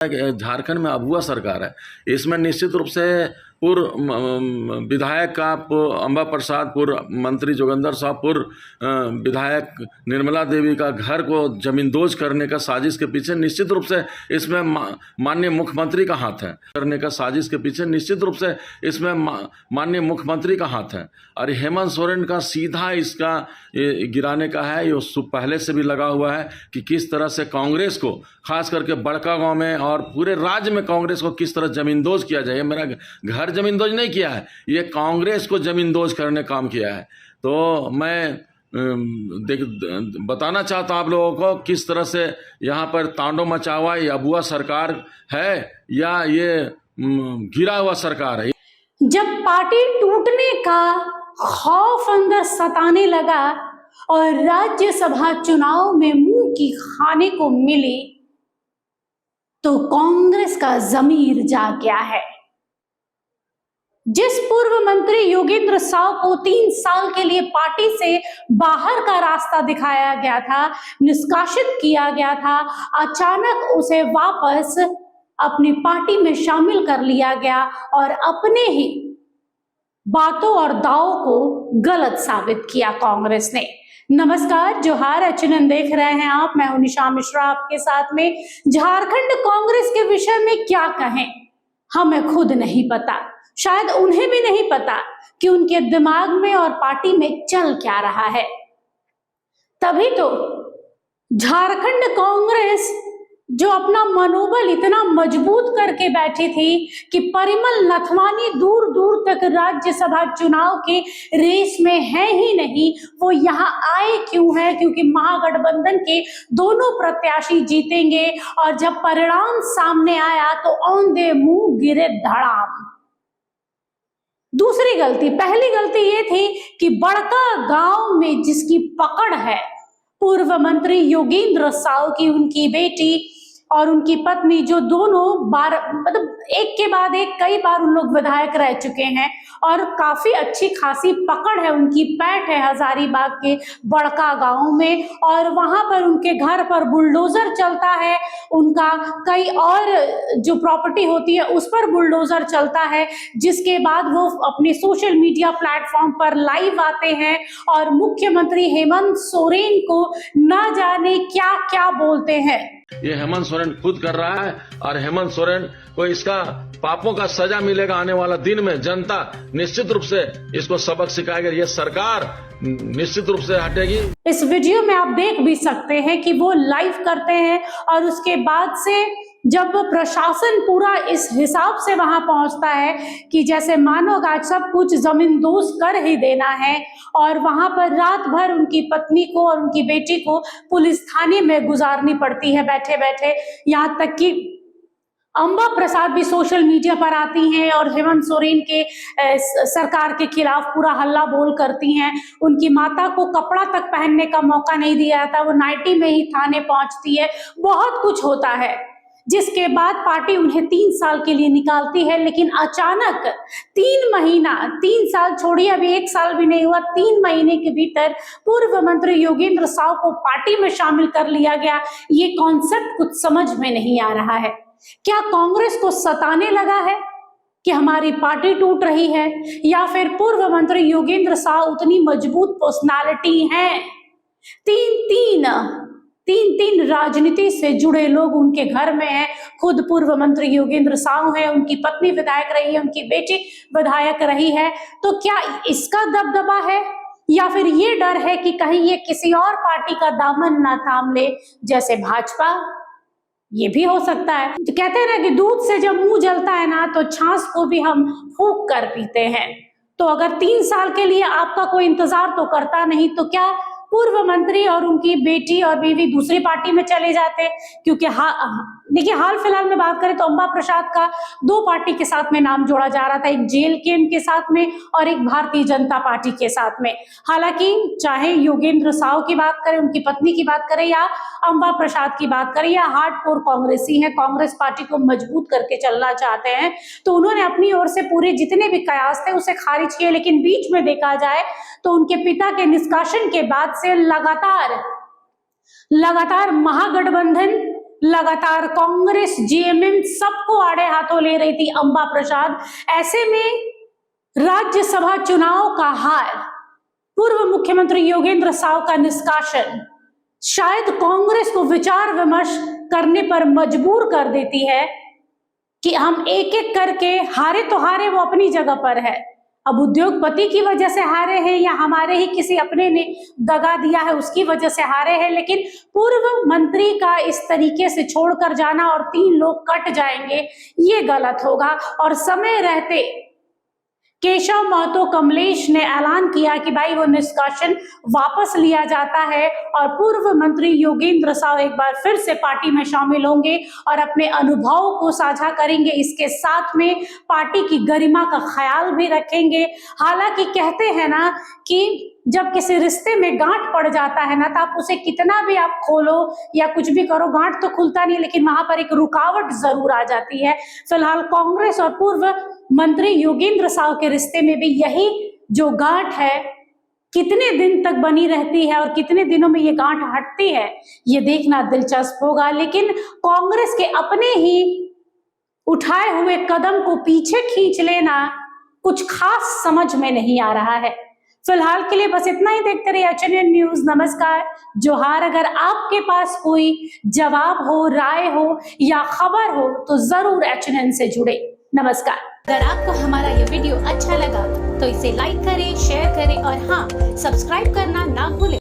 झारखंड में अभुआ सरकार है। इसमें निश्चित रूप से पूर्व विधायक का अम्बा प्रसाद, पूर्व मंत्री जोगेंद्र साहब, पूर्व विधायक निर्मला देवी का घर को जमींदोज करने का साजिश के पीछे निश्चित रूप से इसमें माननीय मुख्यमंत्री का हाथ है। करने का साजिश के पीछे निश्चित रूप से इसमें माननीय मुख्यमंत्री का हाथ है। और हेमंत सोरेन का सीधा इसका गिराने का है। ये पहले से भी लगा हुआ है कि किस तरह से कांग्रेस को, खास करके बड़कागांव में और पूरे राज्य में कांग्रेस को किस तरह जमींदोज किया जाए। मेरा घर जमींदोज नहीं किया है, ये कांग्रेस को जमींदोज करने काम किया है। तो मैं बताना चाहता हूं आप लोगों को किस तरह से यहाँ पर तांडव मचा हुआ ये अबुआ सरकार है या ये गिरा हुआ सरकार है। जब पार्टी टूटने का खौफ अंदर सताने लगा और राज्यसभा चुनाव में मुंह की खाने को मिली तो कांग्रेस का ज़मीर जाग गया है। जिस पूर्व मंत्री योगेंद्र साव को 3 साल के लिए पार्टी से बाहर का रास्ता दिखाया गया था, निष्कासित किया गया था, अचानक उसे वापस अपनी पार्टी में शामिल कर लिया गया और अपने ही बातों और दावों को गलत साबित किया कांग्रेस ने। नमस्कार, जोहार, एचएनएन देख रहे हैं आप। मैं हूं निशा मिश्रा आपके साथ में। झारखंड कांग्रेस के विषय में क्या कहें, हमें खुद नहीं पता, शायद उन्हें भी नहीं पता कि उनके दिमाग में और पार्टी में चल क्या रहा है। तभी तो झारखंड कांग्रेस जो अपना मनोबल इतना मजबूत करके बैठी थी कि परिमल नथवानी दूर दूर तक राज्यसभा चुनाव के रेस में है ही नहीं, वो यहाँ आए क्यों है? क्योंकि महागठबंधन के दोनों प्रत्याशी जीतेंगे। और जब परिणाम सामने आया तो औंधे मुंह गिरे धड़ाम। दूसरी गलती, पहली गलती ये थी कि बड़का गांव में जिसकी पकड़ है, पूर्व मंत्री योगेंद्र साव की उनकी बेटी और उनकी पत्नी, जो दोनों बार मतलब एक के बाद एक कई बार उन लोग विधायक रह चुके हैं और काफी अच्छी खासी पकड़ है, उनकी पैठ है हजारीबाग के बड़का गांव में। और वहां पर उनके घर पर बुलडोजर चलता है, उनका कई और जो प्रॉपर्टी होती है उस पर बुलडोजर चलता है, जिसके बाद वो अपने सोशल मीडिया प्लेटफॉर्म पर लाइव आते हैं और मुख्यमंत्री हेमंत सोरेन को ना जाने क्या क्या बोलते हैं। ये हेमंत सोरेन खुद कर रहा है और हेमंत सोरेन को इसका पापों का सजा मिलेगा। आने वाला दिन में जनता निश्चित रूप से इसको सबक सिखाएगी, ये सरकार निश्चित रूप से हटेगी। इस वीडियो में आप देख भी सकते हैं कि वो लाइव करते हैं और उसके बाद से जब प्रशासन पूरा इस हिसाब से वहां पहुंचता है कि जैसे मानो आज सब कुछ जमींदोज कर ही देना है, और वहां पर रात भर उनकी पत्नी को और उनकी बेटी को पुलिस थाने में गुजारनी पड़ती है बैठे बैठे। यहाँ तक कि अम्बा प्रसाद भी सोशल मीडिया पर आती हैं और हेमंत सोरेन के सरकार के खिलाफ पूरा हल्ला बोल करती हैं। उनकी माता को कपड़ा तक पहनने का मौका नहीं दिया जाता, वो नाइटी में ही थाने पहुंचती है। बहुत कुछ होता है, जिसके बाद पार्टी उन्हें 3 साल के लिए निकालती है। लेकिन अचानक 3 साल छोड़िए, अभी 1 साल भी नहीं हुआ, 3 महीने के भीतर पूर्व मंत्री योगेंद्र साव को पार्टी में शामिल कर लिया गया। ये कॉन्सेप्ट कुछ समझ में नहीं आ रहा है। क्या कांग्रेस को सताने लगा है कि हमारी पार्टी टूट रही है, या फिर पूर्व मंत्री योगेंद्र साव उतनी मजबूत पर्सनालिटी हैं? तीन राजनीति से जुड़े लोग उनके घर में हैं। खुद पूर्व मंत्री योगेंद्र साव है, उनकी पत्नी विधायक रही है, उनकी बेटी विधायक रही है। तो क्या इसका दबदबा है, या फिर ये डर है कि कहीं ये किसी और पार्टी का दामन ना थाम ले, जैसे भाजपा? ये भी हो सकता है। तो कहते हैं ना कि दूध से जब मुंह जलता है ना, तो छाछ को भी हम फूंक कर पीते हैं। तो अगर 3 साल के लिए आपका कोई इंतजार तो करता नहीं, तो क्या पूर्व मंत्री और उनकी बेटी और बीवी दूसरी पार्टी में चले जाते? क्योंकि देखिए, हाल फिलहाल में बात करें तो अम्बा प्रसाद का 2 पार्टी के साथ में नाम जोड़ा जा रहा था, एक जेएलके के साथ में और एक भारतीय जनता पार्टी के साथ में। हालांकि चाहे योगेंद्र साव की बात करें, उनकी पत्नी की बात करें, या अम्बा प्रसाद की बात करें, या हार्डकोर कांग्रेसी है, कांग्रेस पार्टी को मजबूत करके चलना चाहते हैं, तो उन्होंने अपनी ओर से पूरे जितने भी कयास थे उसे खारिज किए। लेकिन बीच में देखा जाए तो उनके पिता के निष्कासन के बाद से लगातार महागठबंधन लगातार कांग्रेस, जेएमएम सबको आड़े हाथों ले रही थी अंबा प्रसाद। ऐसे में राज्यसभा चुनाव का हार, पूर्व मुख्यमंत्री योगेंद्र साव का निष्कासन शायद कांग्रेस को विचार विमर्श करने पर मजबूर कर देती है कि हम एक एक करके हारे तो हारे, वो अपनी जगह पर है। अब उद्योगपति की वजह से हारे हैं या हमारे ही किसी अपने ने दगा दिया है उसकी वजह से हारे हैं, लेकिन पूर्व मंत्री का इस तरीके से छोड़कर जाना और 3 लोग कट जाएंगे, ये गलत होगा। और समय रहते केशव महतो कमलेश ने ऐलान किया कि भाई वो निष्कासन वापस लिया जाता है और पूर्व मंत्री योगेंद्र साव एक बार फिर से पार्टी में शामिल होंगे और अपने अनुभव को साझा करेंगे। इसके साथ में पार्टी की गरिमा का ख्याल भी रखेंगे। हालांकि कहते हैं ना कि जब किसी रिश्ते में गांठ पड़ जाता है ना, तो आप उसे कितना भी आप खोलो या कुछ भी करो, गांठ तो खुलता नहीं, लेकिन वहां पर एक रुकावट जरूर आ जाती है। फिलहाल कांग्रेस और पूर्व मंत्री योगेंद्र साव के रिश्ते में भी यही जो गांठ है कितने दिन तक बनी रहती है और कितने दिनों में ये गांठ हटती है, ये देखना दिलचस्प होगा। लेकिन कांग्रेस के अपने ही उठाए हुए कदम को पीछे खींच लेना कुछ खास समझ में नहीं आ रहा है। फिलहाल के लिए बस इतना ही। देखते रहिए एचएनएन न्यूज। नमस्कार, जोहार। अगर आपके पास कोई जवाब हो, राय हो या खबर हो तो जरूर एचएनएन से जुड़े। नमस्कार। अगर आपको हमारा ये वीडियो अच्छा लगा तो इसे लाइक करें, शेयर करें और हाँ, सब्सक्राइब करना ना भूलें।